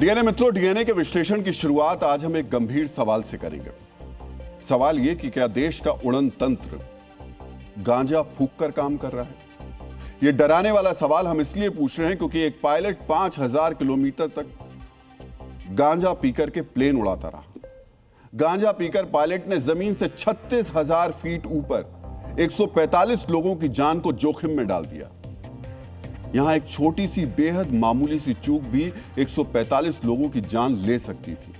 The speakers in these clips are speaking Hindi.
डीएनए मित्रों, डीएनए के विश्लेषण की शुरुआत आज हम एक गंभीर सवाल से करेंगे। सवाल यह कि क्या देश का उड़न तंत्र गांजा फूंक कर काम कर रहा है? यह डराने वाला सवाल हम इसलिए पूछ रहे हैं क्योंकि एक पायलट 5000 किलोमीटर तक गांजा पीकर के प्लेन उड़ाता रहा। गांजा पीकर पायलट ने जमीन से 36,000 फीट ऊपर 145 लोगों की जान को जोखिम में डाल दिया। यहां एक छोटी सी बेहद मामूली सी चूक भी 145 लोगों की जान ले सकती थी।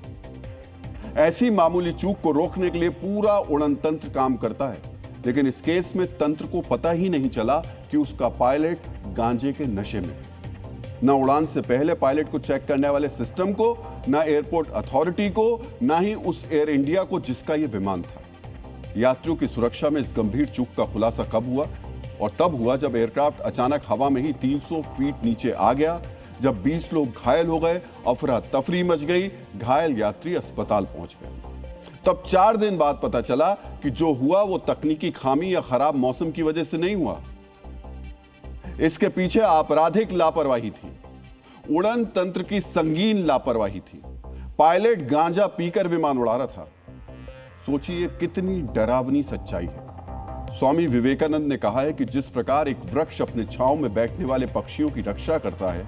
ऐसी मामूली चूक को रोकने के लिए पूरा उड़न तंत्र काम करता है, लेकिन इस केस में तंत्र को पता ही नहीं चला कि उसका पायलट गांजे के नशे में। न उड़ान से पहले पायलट को चेक करने वाले सिस्टम को, न एयरपोर्ट अथॉरिटी को, न ही उस एयर इंडिया को जिसका यह विमान था। यात्रियों की सुरक्षा में इस गंभीर चूक का खुलासा कब हुआ? और तब हुआ जब एयरक्राफ्ट अचानक हवा में ही 300 फीट नीचे आ गया, जब 20 लोग घायल हो गए, अफरा तफरी मच गई, घायल यात्री अस्पताल पहुंच गए। तब 4 दिन बाद पता चला कि जो हुआ वो तकनीकी खामी या खराब मौसम की वजह से नहीं हुआ। इसके पीछे आपराधिक लापरवाही थी, उड़न तंत्र की संगीन लापरवाही थी। पायलट गांजा पीकर विमान उड़ा रहा था। सोचिए कितनी डरावनी सच्चाई है। स्वामी विवेकानंद ने कहा है कि जिस प्रकार एक वृक्ष अपने छांव में बैठने वाले पक्षियों की रक्षा करता है,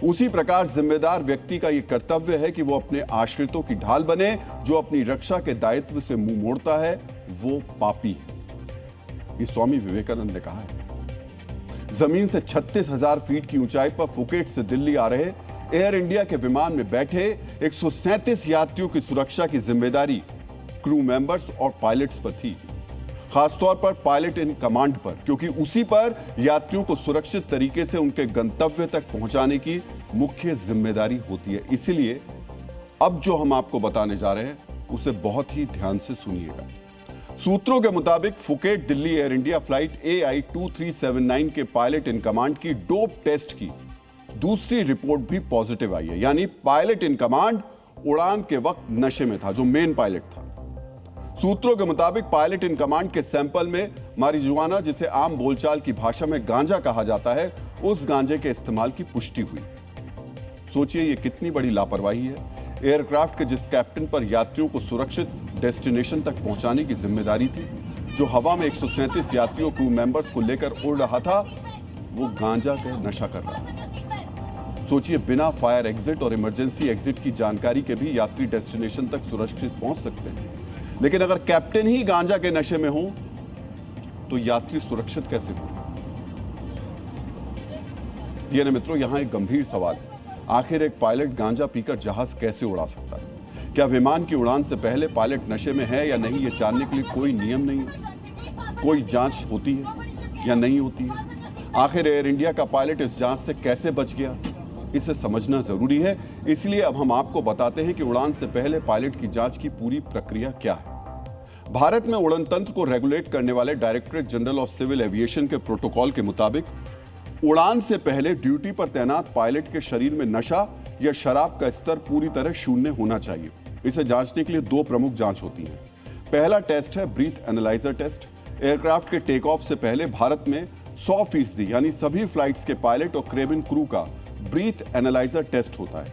उसी प्रकार जिम्मेदार व्यक्ति का यह कर्तव्य है कि वो अपने आश्रितों की ढाल बने। जो अपनी रक्षा के दायित्व से मुंह मोड़ता है वो पापी है, ये स्वामी विवेकानंद ने कहा है। जमीन से 36,000 फीट की ऊंचाई पर फुकेट से दिल्ली आ रहे एयर इंडिया के विमान में बैठे 137 यात्रियों की सुरक्षा की जिम्मेदारी क्रू मेंबर्स और पायलट्स पर थी, खासतौर पर पायलट इन कमांड पर, क्योंकि उसी पर यात्रियों को सुरक्षित तरीके से उनके गंतव्य तक पहुंचाने की मुख्य जिम्मेदारी होती है। इसलिए अब जो हम आपको बताने जा रहे हैं उसे बहुत ही ध्यान से सुनिएगा। सूत्रों के मुताबिक Phuket Delhi air India flight AI 2379 के पायलट इन कमांड की डोप टेस्ट की दूसरी रिपोर्ट भी पॉजिटिव आई है। यानी पायलट इन कमांड उड़ान के वक्त नशे में था, जो मेन पायलट था। सूत्रों के मुताबिक पायलट इन कमांड के सैंपल में मारिजुआना, जिसे आम बोलचाल की भाषा में गांजा कहा जाता है, उस गांजे के इस्तेमाल की पुष्टि हुई। सोचिए ये कितनी बड़ी लापरवाही है। एयरक्राफ्ट के जिस कैप्टन पर यात्रियों को सुरक्षित डेस्टिनेशन तक पहुंचाने की जिम्मेदारी थी, जो हवा में 137 यात्रियों क्रू मेंबर्स को लेकर उड़ रहा था, वो गांजा का नशा कर रहा था। सोचिए बिना फायर एग्जिट और इमरजेंसी एग्जिट की जानकारी के भी यात्री डेस्टिनेशन तक सुरक्षित पहुंच सकते हैं, लेकिन अगर कैप्टन ही गांजा के नशे में हो तो यात्री सुरक्षित कैसे हो? डीएनए मित्रों, यहां एक गंभीर सवाल है। आखिर एक पायलट गांजा पीकर जहाज कैसे उड़ा सकता है? क्या विमान की उड़ान से पहले पायलट नशे में है या नहीं, यह जानने के लिए कोई नियम नहीं है? कोई जांच होती है या नहीं होती है? आखिर एयर इंडिया का पायलट इस जांच से कैसे बच गया, इसे समझना जरूरी है। इसलिए अब हम आपको बताते हैं कि उड़ान से पहले पायलट की जांच की पूरी प्रक्रिया क्या है। भारत में उड़न तंत्र को रेगुलेट करने वाले Directorate General of Civil Aviation के प्रोटोकॉल के मुताबिक उड़ान से पहले ड्यूटी पर तैनात पायलट के शरीर में नशा या शराब का स्तर पूरी तरह शून्य होना चाहिए। इसे जांचने के लिए 2 प्रमुख जांच होती हैं। पहला टेस्ट है ब्रीथ एनालाइजर टेस्ट। एयरक्राफ्ट के टेक ऑफ से पहले भारत में 100% यानी सभी फ्लाइट्स के पायलट और केबिन क्रू का ब्रीथ एनालाइजर टेस्ट होता है।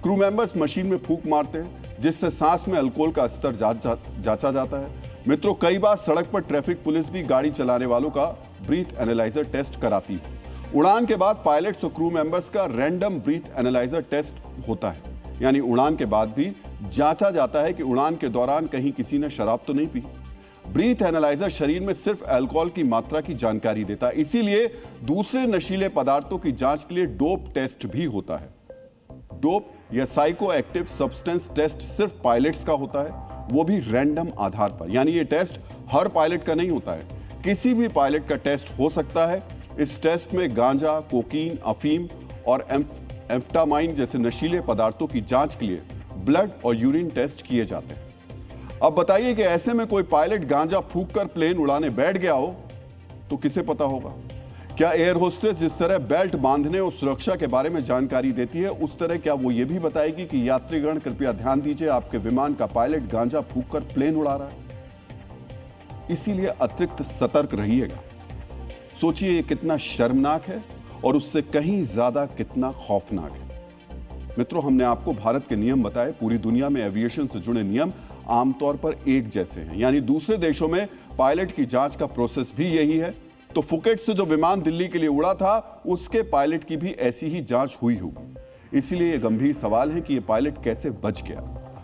क्रू मेंबर्स मशीन में फूंक मारते हैं, जिससे सांस में अल्कोहल का स्तर जांचा जाता है। मित्रों, कई बार सड़क पर ट्रैफिक पुलिस भी गाड़ी चलाने वालों का ब्रीथ एनालाइजर टेस्ट कराती है। उड़ान के बाद पायलट्स और क्रू मेंबर्स का रैंडम ब्रीथ एनालाइजर टेस्ट होता है, यानी उड़ान के बाद भी जांचा जाता है कि उड़ान के दौरान कहीं किसी ने शराब तो नहीं पी। ब्रीथ एनालाइजर शरीर में सिर्फ अल्कोहल की मात्रा की जानकारी देता है, इसीलिए दूसरे नशीले पदार्थों की जांच के लिए डोप टेस्ट भी होता है। डोप या साइको एक्टिव सब्सटेंस टेस्ट सिर्फ पायलट्स का होता है, वो भी रैंडम आधार पर। यानी ये टेस्ट हर पायलट का नहीं होता है, किसी भी पायलट का टेस्ट हो सकता है। इस टेस्ट में गांजा, कोकीन, अफीम और एम्फेटामाइन जैसे नशीले पदार्थों की जांच के लिए ब्लड और यूरिन टेस्ट किए जाते हैं। अब बताइए कि ऐसे में कोई पायलट गांजा फूंक कर प्लेन उड़ाने बैठ गया हो तो किसे पता होगा? क्या एयर होस्टेस जिस तरह बेल्ट बांधने और सुरक्षा के बारे में जानकारी देती है, उस तरह क्या वो ये भी बताएगी कि यात्रीगण कृपया ध्यान दीजिए, आपके विमान का पायलट गांजा फूंक कर प्लेन उड़ा रहा है? इसीलिए अतिरिक्त सतर्क रहिएगा। सोचिए ये कितना शर्मनाक है और उससे कहीं ज्यादा कितना खौफनाक है। मित्रों, हमने आपको भारत के नियम बताए। पूरी दुनिया में एविएशन से जुड़े नियम आमतौर पर एक जैसे हैं, यानी दूसरे देशों में पायलट की जांच का प्रोसेस भी यही है। तो फुकेट से जो विमान दिल्ली के लिए उड़ा था, उसके पायलट की भी ऐसी ही जांच हुई होगी। इसीलिए यह गंभीर सवाल है कि यह पायलट कैसे बच गया।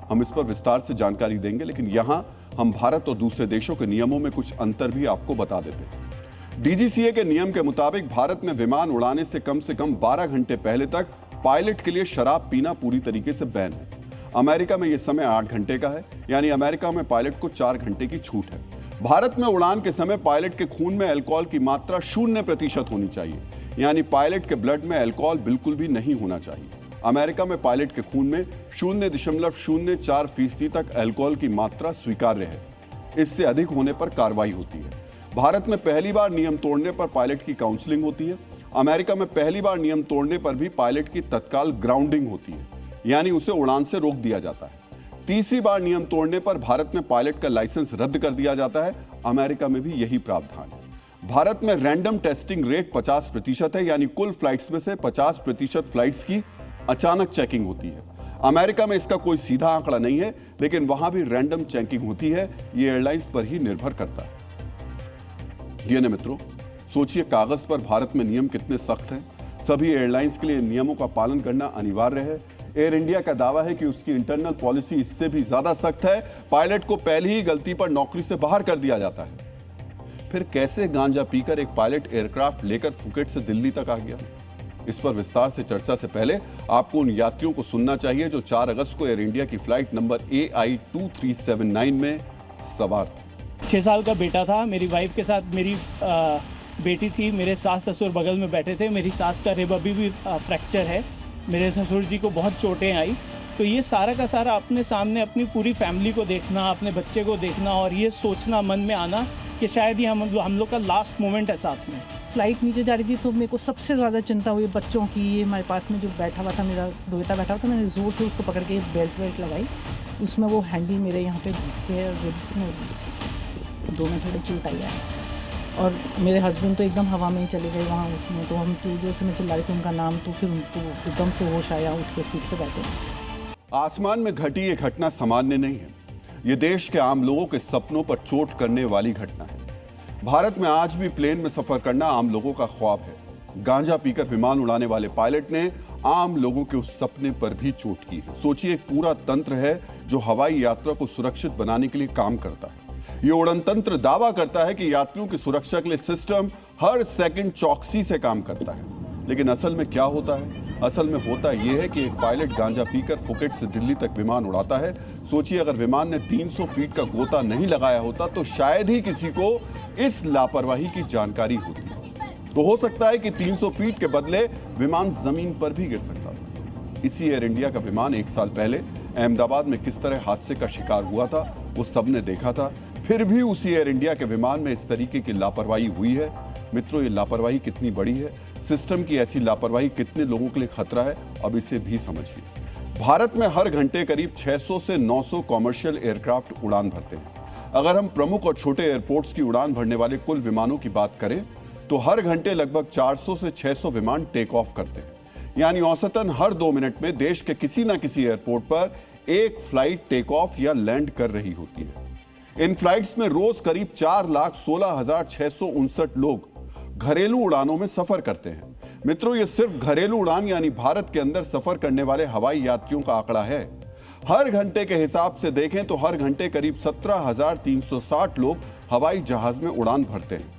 हम इस पर विस्तार से जानकारी देंगे, लेकिन यहां हम भारत और दूसरे देशों के नियमों में कुछ अंतर भी आपको बता देते हैं। डीजीसीए के नियम के मुताबिक भारत में विमान उड़ाने से कम 12 घंटे पहले तक पायलट के लिए शराब पीना पूरी तरीके से बैन है। अमेरिका में यह समय 8 घंटे का है, यानी अमेरिका में पायलट को 4 घंटे की छूट है। भारत में उड़ान के समय पायलट के खून में अल्कोहल की मात्रा 0% होनी चाहिए, यानी पायलट के ब्लड में अल्कोहल बिल्कुल भी नहीं होना चाहिए। अमेरिका में पायलट के खून में 0.04% तक अल्कोहल की मात्रा स्वीकार्य है। इससे अधिक होने पर कार्रवाई होती है। भारत में पहली बार नियम तोड़ने पर पायलट की काउंसलिंग होती है। अमेरिका में पहली बार नियम तोड़ने पर भी पायलट की तत्काल ग्राउंडिंग होती है, यानी उसे उड़ान से रोक दिया जाता है। तीसरी बार नियम तोड़ने पर भारत में पायलट का लाइसेंस रद्द कर दिया जाता है। अमेरिका में भी यही प्रावधान है। भारत में रैंडम टेस्टिंग रेट 50% है, यानी कुल फ्लाइट्स में से 50% फ्लाइट्स की अचानक चेकिंग होती है। अमेरिका में इसका कोई सीधा आंकड़ा नहीं है, लेकिन वहां भी रैंडम चेकिंग होती है। ये एयरलाइंस पर ही निर्भर करता है। डीएनए मित्रों, सोचिए कागज पर भारत में नियम कितने सख्त हैं। सभी एयरलाइंस के लिए नियमों का पालन करना अनिवार्य है। एयर इंडिया का दावा है कि उसकी इंटरनल पॉलिसी इससे भी ज्यादा सख्त है। पायलट को पहली ही गलती पर नौकरी से बाहर कर दिया जाता है। फिर कैसे गांजा पीकर एक पायलट एयरक्राफ्ट लेकर फुकेट से दिल्ली तक आ गया? इस पर विस्तार से चर्चा से पहले आपको उन यात्रियों को सुनना चाहिए जो 4 अगस्त को एयर इंडिया की फ्लाइट नंबर AI2379 में सवार थे। 6 साल का बेटा था। मेरी वाइफ के साथ मेरी बेटी थी। मेरे सास ससुर बगल में बैठे थे। मेरी सास का रिब अभी भी फ्रैक्चर है। मेरे ससुर जी को बहुत चोटें आई। तो ये सारा का सारा अपने सामने अपनी पूरी फैमिली को देखना, अपने बच्चे को देखना और ये सोचना मन में आना कि शायद ये हम लोग का लास्ट मोमेंट है साथ में। फ्लाइट नीचे जा रही थी तो मेरे को सबसे ज़्यादा चिंता हुई बच्चों की। ये हमारे पास में जो बैठा हुआ था, मेरा बेटा बैठा हुआ था, मैंने ज़ोर से उसको पकड़ के बेल्ट लगाई। उसमें वो हैंडल मेरे यहाँ पे घुस के दो में थोड़ी चोट आई है। और मेरे हस्बैंड तो एकदम हवा में ही चले गए वहाँ उसमें। तो हम जो से मैं चिल्ला रही थी उनका नाम, तो फिर उनको एकदम से होश आया, उठ के सीट पे बैठे। आसमान में घटी ये घटना सामान्य नहीं है। ये देश के आम लोगों के सपनों पर चोट करने वाली घटना है। भारत में आज भी प्लेन में सफर करना आम लोगों का ख्वाब है। गांजा पीकर विमान उड़ाने वाले पायलट ने आम लोगों के उस सपने पर भी चोट की है। सोचिए, एक पूरा तंत्र है जो हवाई यात्रा को सुरक्षित बनाने के लिए काम करता है। ये उड़न तंत्र दावा करता है कि यात्रियों की सुरक्षा के लिए सिस्टम हर सेकंड चौकसी से काम करता है, लेकिन असल में क्या होता है? असल में होता यह है कि एक पायलट गांजा पीकर फुकेट से दिल्ली तक विमान उड़ाता है। सोचिए, अगर विमान ने 300 फीट का गोता नहीं लगाया होता तो शायद ही किसी को इस लापरवाही की जानकारी होती। तो हो सकता है कि 300 फीट के बदले विमान जमीन पर भी गिर सकता था। इसी एयर इंडिया का विमान 1 साल पहले अहमदाबाद में किस तरह हादसे का शिकार हुआ था, वो सबने देखा था। फिर भी उसी एयर इंडिया के विमान में इस तरीके की लापरवाही हुई है। मित्रों, ये लापरवाही कितनी बड़ी है, सिस्टम की ऐसी लापरवाही कितने लोगों के लिए खतरा है, अब इसे भी समझिए। भारत में हर घंटे करीब 600 से 900 कॉमर्शियल एयरक्राफ्ट उड़ान भरते हैं। अगर हम प्रमुख और छोटे एयरपोर्ट्स की उड़ान भरने वाले कुल विमानों की बात करें तो हर घंटे लगभग 400 से 600 विमान टेक ऑफ करते हैं, यानी औसतन हर 2 मिनट में देश के किसी न किसी एयरपोर्ट पर एक फ्लाइट टेक ऑफ या लैंड कर रही होती है। इन फ्लाइट्स में रोज करीब 4,16,659 लोग घरेलू उड़ानों में सफर करते हैं। मित्रों, ये सिर्फ घरेलू उड़ान यानी भारत के अंदर सफर करने वाले हवाई यात्रियों का आंकड़ा है। हर घंटे के हिसाब से देखें तो हर घंटे करीब 17,360 लोग हवाई जहाज में उड़ान भरते हैं।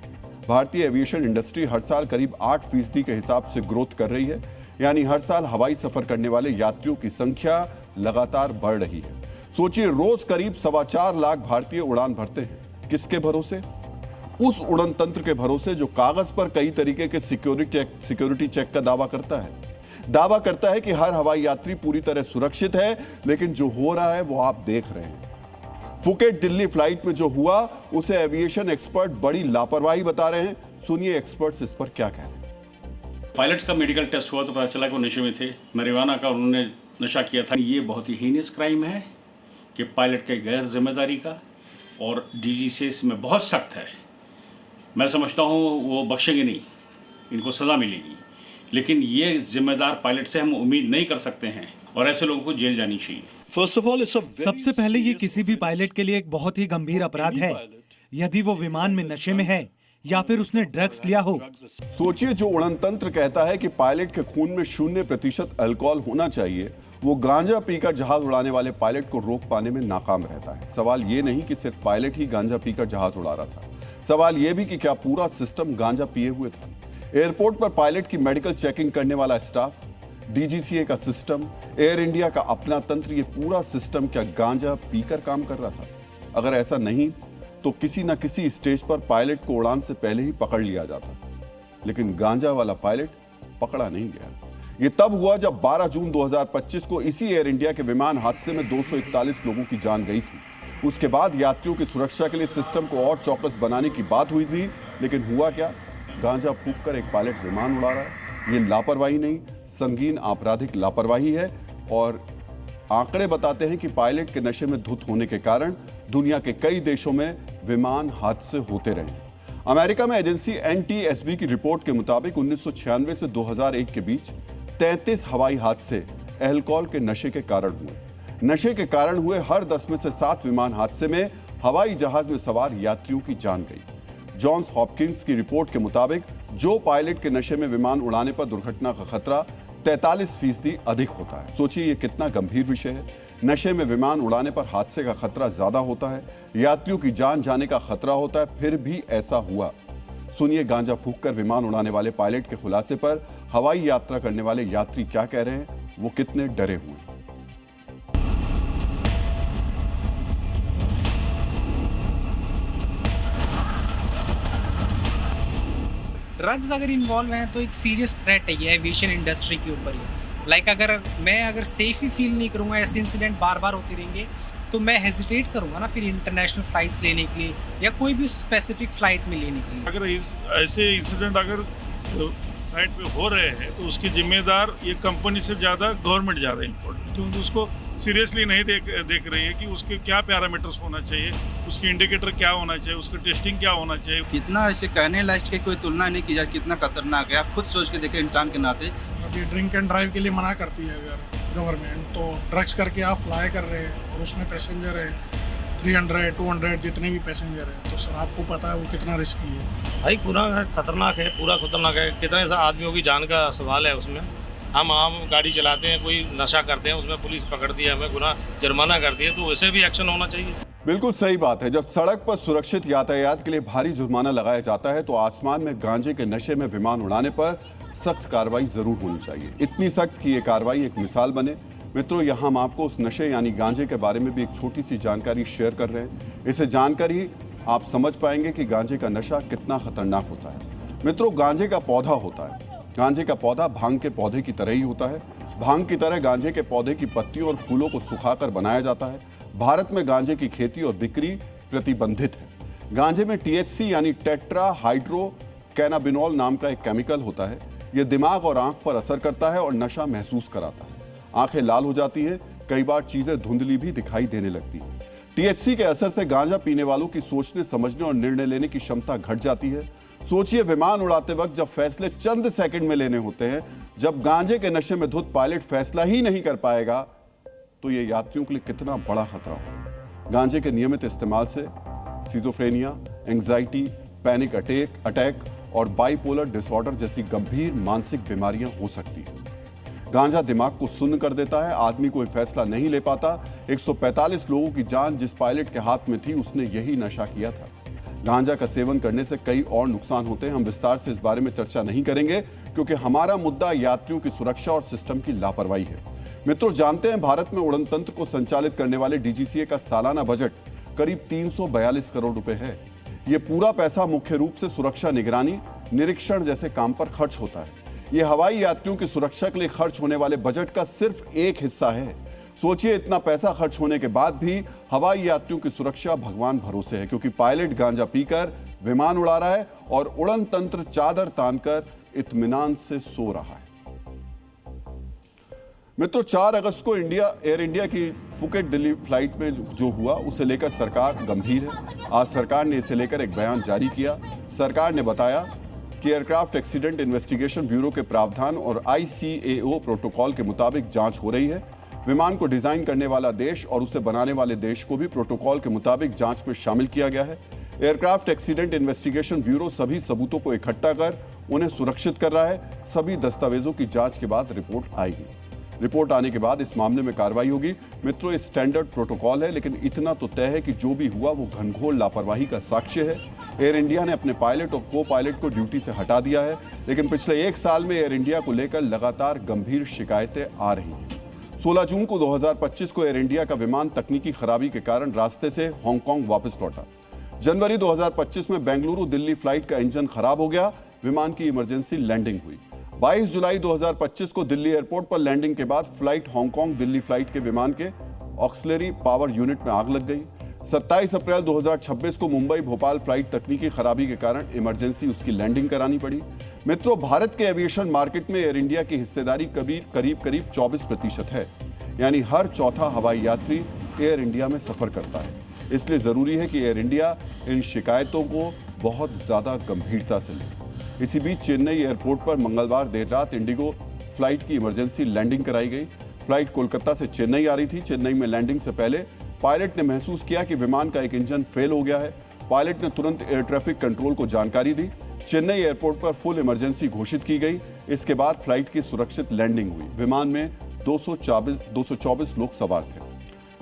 भारतीय एविएशन इंडस्ट्री हर साल करीब 8% के हिसाब से ग्रोथ कर रही है, यानी हर साल हवाई सफर करने वाले यात्रियों की संख्या लगातार बढ़ रही है। सोचिए, रोज करीब 4.25 लाख भारतीय उड़ान भरते हैं। किसके भरोसे? उस उड़न तंत्र के भरोसे जो कागज पर कई तरीके के सिक्योरिटी चेक का दावा करता है कि हर हवाई यात्री पूरी तरह सुरक्षित है, लेकिन जो हो रहा है वो आप देख रहे हैं। फुकेट दिल्ली फ्लाइट में जो हुआ उसे एविएशन एक्सपर्ट बड़ी लापरवाही बता रहे हैं। सुनिए एक्सपर्ट्स इस पर क्या कह रहे हैं। पायलट्स का मेडिकल टेस्ट हुआ तो पता चला कि वो नशे में थे, marijuana का उन्होंने नशा किया था। ये बहुत ही हीनियस क्राइम है कि पायलट के गैर जिम्मेदारी का, और डीजीसीए इसमें बहुत सख्त है। मैं समझता हूँ वो बख्शेंगे नहीं, इनको सज़ा मिलेगी। लेकिन ये जिम्मेदार पायलट से हम उम्मीद नहीं कर सकते हैं और ऐसे लोगों को जेल जानी चाहिए। सबसे पहले ये किसी भी पायलट के लिए एक बहुत ही गंभीर अपराध है यदि वो विमान में नशे में है या फिर उसने ड्रग्स लिया हो। सोचिए, जो उड़न तंत्र कहता है कि पायलट के खून में 0% अल्कोहल होना चाहिए, वो गांजा पीकर जहाज उड़ाने वाले पायलट को रोक पाने में नाकाम रहता है। सवाल ये नहीं कि सिर्फ पायलट ही गांजा पीकर जहाज उड़ा रहा था, सवाल ये भी कि क्या पूरा सिस्टम गांजा पिए हुए था। एयरपोर्ट पर पायलट की मेडिकल चेकिंग करने वाला स्टाफ, डीजीसीए का सिस्टम, एयर इंडिया का अपना तंत्र, ये पूरा सिस्टम क्या गांजा पीकर काम कर रहा था? अगर ऐसा नहीं तो किसी न किसी स्टेज पर पायलट को उड़ान से पहले ही पकड़ लिया जाता, लेकिन गांजा वाला पायलट पकड़ा नहीं गया। ये तब हुआ जब 12 जून 2025 को इसी एयर इंडिया के विमान हादसे में 241 लोगों की जान गई थी। उसके बाद यात्रियों की सुरक्षा के लिए सिस्टम को और चौकस बनाने की बात हुई थी, लेकिन हुआ क्या? गांजा फूंककर एक पायलट विमान उड़ा रहा है। ये लापरवाही नहीं, संगीन आपराधिक लापरवाही है। और आंकड़े बताते हैं कि पायलट के नशे में धुत होने के कारण दुनिया के कई देशों में विमान हादसे होते रहे। अमेरिका में एजेंसी NTSB की रिपोर्ट के मुताबिक 1996 से 2001 के बीच 33 हवाई हादसे अल्कोहल के नशे के कारण हुए। नशे के कारण हुए हर 10 में से 7 विमान हादसे में हवाई जहाज में सवार यात्रियों की जान गई। जॉन्स हॉपकिंस की रिपोर्ट के मुताबिक जो पायलट के नशे में विमान उड़ाने पर दुर्घटना का खतरा 43% अधिक होता है। सोचिए ये कितना गंभीर विषय है। नशे में विमान उड़ाने पर हादसे का खतरा ज्यादा होता है, यात्रियों की जान जाने का खतरा होता है, फिर भी ऐसा हुआ। सुनिए गांजा फूंककर विमान उड़ाने वाले पायलट के खुलासे पर हवाई यात्रा करने वाले यात्री क्या कह रहे हैं, वो कितने डरे हुए हैं। ड्रग्स अगर इन्वॉल्व हैं तो एक सीरियस थ्रेट है ये एविएशन इंडस्ट्री के ऊपर ही। अगर मैं सेफ ही फील नहीं करूँगा, ऐसे इंसिडेंट बार बार होते रहेंगे तो मैं हेजिटेट करूँगा ना फिर इंटरनेशनल फ्लाइट्स लेने के लिए या कोई भी स्पेसिफिक फ्लाइट में लेने के लिए। अगर ऐसे इंसिडेंट अगर फ्लाइट पे हो रहे हैं तो उसकी जिम्मेदार ये कंपनी से ज़्यादा गवर्नमेंट ज़्यादा इम्पोर्टेंट, क्योंकि उसको सीरियसली नहीं देख रही है कि उसके क्या पैरामीटर्स होना चाहिए, उसकी इंडिकेटर क्या होना चाहिए, उसका टेस्टिंग क्या होना चाहिए। कितना ऐसे कहने लायक की कोई तुलना नहीं की जाए, कितना खतरनाक है। आप खुद सोच के देखें इंसान के नाते। अभी ड्रिंक एंड ड्राइव के लिए मना करती है अगर गवर्नमेंट, तो ड्रग्स करके आप फ्लाई कर रहे हैं और उसमें पैसेंजर है 300, 200 जितने भी पैसेंजर हैं, तो सर आपको पता है वो कितना रिस्की है। भाई पूरा खतरनाक है, पूरा खतरनाक है। कितने आदमियों की जान का सवाल है उसमें। हम आम गाड़ी चलाते हैं, कोई नशा करते हैं, उसमें पुलिस पकड़ती है, हमें गुनाह जुर्माना करती है, तो वैसे भी एक्शन होना चाहिए। बिल्कुल सही बात है। जब सड़क पर सुरक्षित यातायात के लिए भारी जुर्माना लगाया जाता है तो आसमान में गांजे के नशे में विमान उड़ाने पर सख्त कार्रवाई जरूर होनी चाहिए। इतनी सख्त कि ये कार्रवाई एक मिसाल बने। मित्रों, यहाँ हम आपको उस नशे यानी गांजे के बारे में भी एक छोटी सी जानकारी शेयर कर रहे हैं। इसे जानकर ही आप समझ पाएंगे कि गांजे का नशा कितना खतरनाक होता है। मित्रों, गांजे का पौधा होता है। गांजे का पौधा भांग के पौधे की तरह ही होता है। भांग की तरह गांजे के पौधे की पत्तियों और फूलों को सुखाकर बनाया जाता है। भारत में गांजे की खेती और बिक्री प्रतिबंधित है। गांजे में THC यानी टेट्रा हाइड्रो कैनाबिनॉल नाम का एक केमिकल होता है। यह दिमाग और आंख पर असर करता है और नशा महसूस कराता है। आंखें लाल हो जाती हैं, कई बार चीजें धुंधली भी दिखाई देने लगती हैं। THC के असर से गांजा पीने वालों की सोचने, समझने और निर्णय लेने की क्षमता घट जाती है। सोचिए, विमान उड़ाते वक्त जब फैसले चंद सेकंड में लेने होते हैं, जब गांजे के नशे में धुत पायलट फैसला ही नहीं कर पाएगा तो ये यात्रियों के लिए कितना बड़ा खतरा हो। गांजे के नियमित इस्तेमाल से सिजोफ्रेनिया, एंग्जाइटी, पैनिक अटैक और बाइपोलर डिसऑर्डर जैसी गंभीर मानसिक बीमारियां हो सकती हैं। गांजा दिमाग को सुन्न कर देता है, आदमी कोई फैसला नहीं ले पाता। 145 लोगों की जान जिस पायलट के हाथ में थी उसने यही नशा किया था। गांजा का सेवन करने से कई और नुकसान होते हैं। हम विस्तार से इस बारे में चर्चा नहीं करेंगे क्योंकि हमारा मुद्दा यात्रियों की सुरक्षा और सिस्टम की लापरवाही है। मित्रों, जानते हैं भारत में उड़न तंत्र को संचालित करने वाले DGCA का सालाना बजट करीब 342 करोड़ रुपए है। यह पूरा पैसा मुख्य रूप से सुरक्षा, निगरानी, निरीक्षण जैसे काम पर खर्च होता है। यह हवाई यात्रियों की सुरक्षा के लिए खर्च होने वाले बजट का सिर्फ एक हिस्सा है। सोचिए, इतना पैसा खर्च होने के बाद भी हवाई यात्रियों की सुरक्षा भगवान भरोसे है, क्योंकि पायलट गांजा पीकर विमान उड़ा रहा है और उड़न तंत्र चादर तानकर इत्मीनान से सो रहा है। मित्रों, 4 अगस्त को एयर इंडिया की फुकेट दिल्ली फ्लाइट में जो हुआ उसे लेकर सरकार गंभीर है। आज सरकार ने इसे लेकर एक बयान जारी किया। सरकार ने बताया कि एयरक्राफ्ट एक्सीडेंट इन्वेस्टिगेशन ब्यूरो के प्रावधान और ICAO प्रोटोकॉल के मुताबिक जांच हो रही है। विमान को डिजाइन करने वाला देश और उसे बनाने वाले देश को भी प्रोटोकॉल के मुताबिक जांच में शामिल किया गया है। एयरक्राफ्ट एक्सीडेंट इन्वेस्टिगेशन ब्यूरो सभी सबूतों को इकट्ठा कर उन्हें सुरक्षित कर रहा है। सभी दस्तावेजों की जांच के बाद रिपोर्ट आएगी। रिपोर्ट आने के बाद इस मामले में कार्रवाई होगी। मित्रों, ये स्टैंडर्ड प्रोटोकॉल है, लेकिन इतना तो तय है कि जो भी हुआ वो घनघोर लापरवाही का साक्ष्य है। एयर इंडिया ने अपने पायलट और को पायलट को ड्यूटी से हटा दिया है, लेकिन पिछले 1 साल में एयर इंडिया को लेकर लगातार गंभीर शिकायतें आ रही हैं। 16 जून को 2025 को एयर इंडिया का विमान तकनीकी खराबी के कारण रास्ते से हांगकांग वापस लौटा। जनवरी 2025 में बेंगलुरु दिल्ली फ्लाइट का इंजन खराब हो गया, विमान की इमरजेंसी लैंडिंग हुई। 22 जुलाई 2025 को दिल्ली एयरपोर्ट पर लैंडिंग के बाद फ्लाइट हांगकांग दिल्ली फ्लाइट के विमान के ऑक्सिलरी पावर यूनिट में आग लग गई। 27 अप्रैल 2026 को मुंबई भोपाल फ्लाइट तकनीकी खराबी के कारण इमरजेंसी उसकी लैंडिंग करानी पड़ी। मित्रों, भारत के एविएशन मार्केट में एयर इंडिया की हिस्सेदारी करीब 24% है, यानी हर चौथा हवाई यात्री एयर इंडिया में सफर करता है। इसलिए जरूरी है कि एयर इंडिया इन शिकायतों को बहुत ज्यादा गंभीरता से ले। इसी बीच चेन्नई एयरपोर्ट पर मंगलवार देर रात इंडिगो फ्लाइट की इमरजेंसी लैंडिंग कराई गई। फ्लाइट कोलकाता से चेन्नई आ रही थी। चेन्नई में लैंडिंग से पहले पायलट ने महसूस किया कि विमान का एक इंजन फेल हो गया है। पायलट ने तुरंत एयर ट्रैफिक कंट्रोल को जानकारी दी। चेन्नई एयरपोर्ट पर फुल इमरजेंसी घोषित की गई। इसके बाद फ्लाइट की सुरक्षित लैंडिंग हुई। विमान में 224 लोग सवार थे।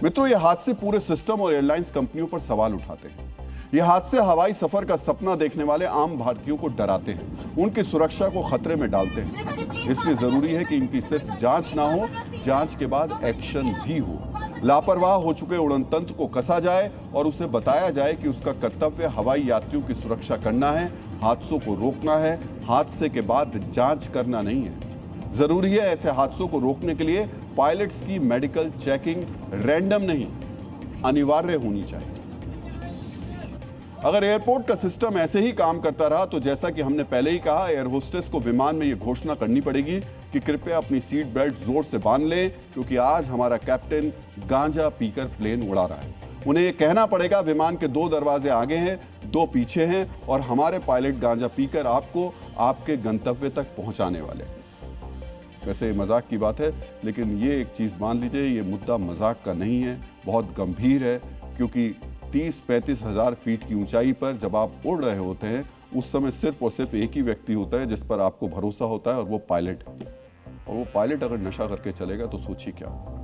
मित्रों, ये हादसे पूरे सिस्टम और एयरलाइंस कंपनियों पर सवाल उठाते हैं। ये हादसे हवाई सफर का सपना देखने वाले आम भारतीयों को डराते हैं, उनकी सुरक्षा को खतरे में डालते हैं। इसलिए जरूरी है कि इनकी सिर्फ जांच ना हो, जांच के बाद एक्शन भी हो। लापरवाह हो चुके उड़न तंत्र को कसा जाए और उसे बताया जाए कि उसका कर्तव्य हवाई यात्रियों की सुरक्षा करना है, हादसों को रोकना है, हादसे के बाद जांच करना नहीं है। जरूरी है ऐसे हादसों को रोकने के लिए पायलट्स की मेडिकल चेकिंग रैंडम नहीं, अनिवार्य होनी चाहिए। अगर एयरपोर्ट का सिस्टम ऐसे ही काम करता रहा तो जैसा कि हमने पहले ही कहा, एयर होस्टेस को विमान में यह घोषणा करनी पड़ेगी कि कृपया अपनी सीट बेल्ट जोर से बांध लें, क्योंकि आज हमारा कैप्टन गांजा पीकर प्लेन उड़ा रहा है। उन्हें यह कहना पड़ेगा विमान के 2 दरवाजे आगे हैं, 2 पीछे हैं और हमारे पायलट गांजा पीकर आपको आपके गंतव्य तक पहुंचाने वाले। वैसे मजाक की बात है, लेकिन ये एक चीज मान लीजिए, ये मुद्दा मजाक का नहीं है, बहुत गंभीर है। क्योंकि 30-35 हज़ार फीट की ऊंचाई पर जब आप उड़ रहे होते हैं, उस समय सिर्फ और सिर्फ एक ही व्यक्ति होता है जिस पर आपको भरोसा होता है, और वो पायलट है। और वो पायलट अगर नशा करके चलेगा तो सोचिए क्या होगा।